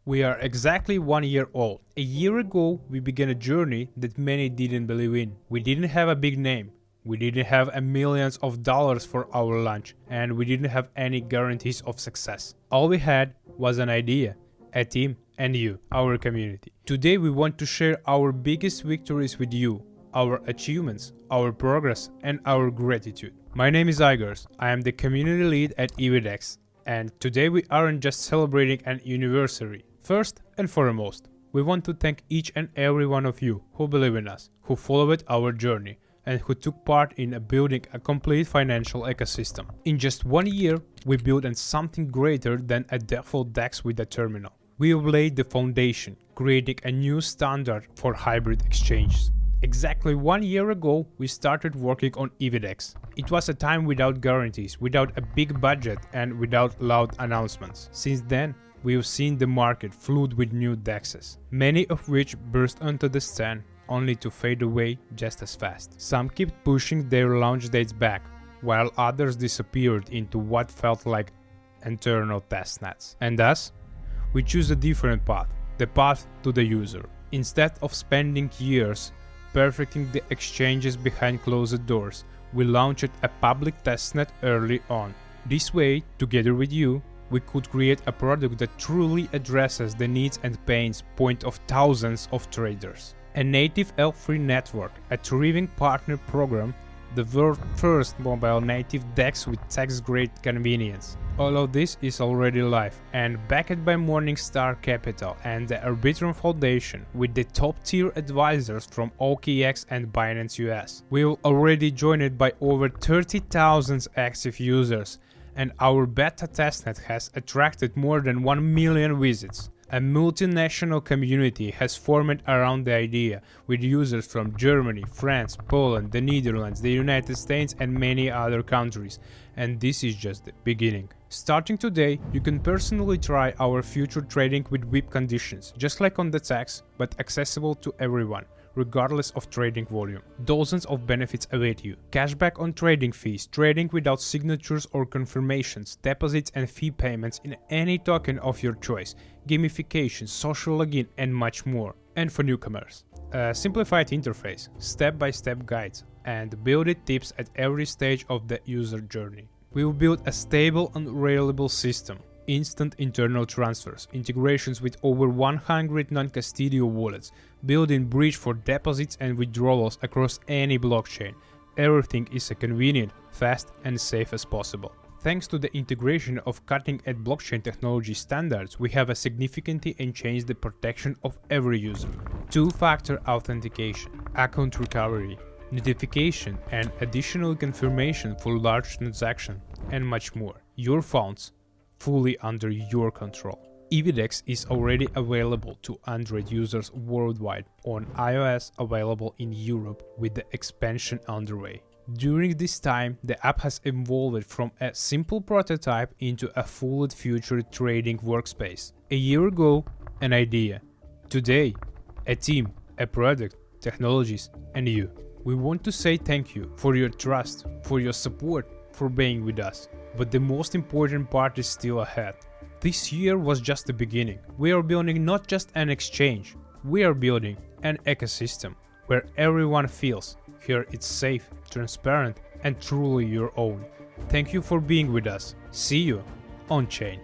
We are exactly 1 year old. A year ago, we began a journey that many didn't believe in. We didn't have a big name. We didn't have millions of dollars for our launch, and we didn't have any guarantees of success. All we had was an idea, a team, and you, our community. Today we want to share our biggest victories with you, our achievements, our progress, and our gratitude. My name is Igors. I am the community lead at Evedex, and today we aren't just celebrating an anniversary. First and foremost, we want to thank each and every one of you who believe in us, who followed our journey, and who took part in building a complete financial ecosystem. In just 1 year, we built something greater than a default DEX with a terminal. We have laid the foundation, creating a new standard for hybrid exchanges. Exactly 1 year ago, we started working on Evedex. It was a time without guarantees, without a big budget, and without loud announcements. Since then, we have seen the market flood with new DEXs, many of which burst onto the scene only to fade away just as fast. Some kept pushing their launch dates back, while others disappeared into what felt like internal testnets. And thus, we choose a different path, the path to the user. Instead of spending years perfecting the exchanges behind closed doors, we launched a public testnet early on. This way, together with you, we could create a product that truly addresses the needs and pains point of thousands of traders. A native L3 network, a thriving partner program, the world's first mobile native DEX with tax-grade convenience. All of this is already live and backed by Morningstar Capital and the Arbitrum Foundation with the top-tier advisors from OKX and Binance US. We are already joined by over 30,000 active users, and our beta testnet has attracted more than 1 million visits. A multinational community has formed around the idea, with users from Germany, France, Poland, the Netherlands, the United States, and many other countries. And this is just the beginning. Starting today, you can personally try our future trading with VIP conditions, just like on the tax, but accessible to everyone, regardless of trading volume. Dozens of benefits await you. Cashback on trading fees, trading without signatures or confirmations, deposits and fee payments in any token of your choice, gamification, social login, and much more. And for newcomers, a simplified interface, step-by-step guides, and built tips at every stage of the user journey. We will build a stable and reliable system. Instant internal transfers, integrations with over 100 non-custodial wallets, built-in bridge for deposits and withdrawals across any blockchain. Everything is as convenient, fast, and safe as possible. Thanks to the integration of cutting-edge blockchain technology standards, we have significantly enhanced the protection of every user. Two-factor authentication, account recovery, notification, and additional confirmation for large transactions, and much more. Your funds fully under your control. Evedex is already available to Android users worldwide, on iOS available in Europe with the expansion underway. During this time, the app has evolved from a simple prototype into a fully featured trading workspace. A year ago, an idea. Today, a team, a product, technologies, and you. We want to say thank you for your trust, for your support, for being with us. But the most important part is still ahead. This year was just the beginning. We are building not just an exchange, we are building an ecosystem where everyone feels here it's safe, transparent, and truly your own. Thank you for being with us. See you on chain.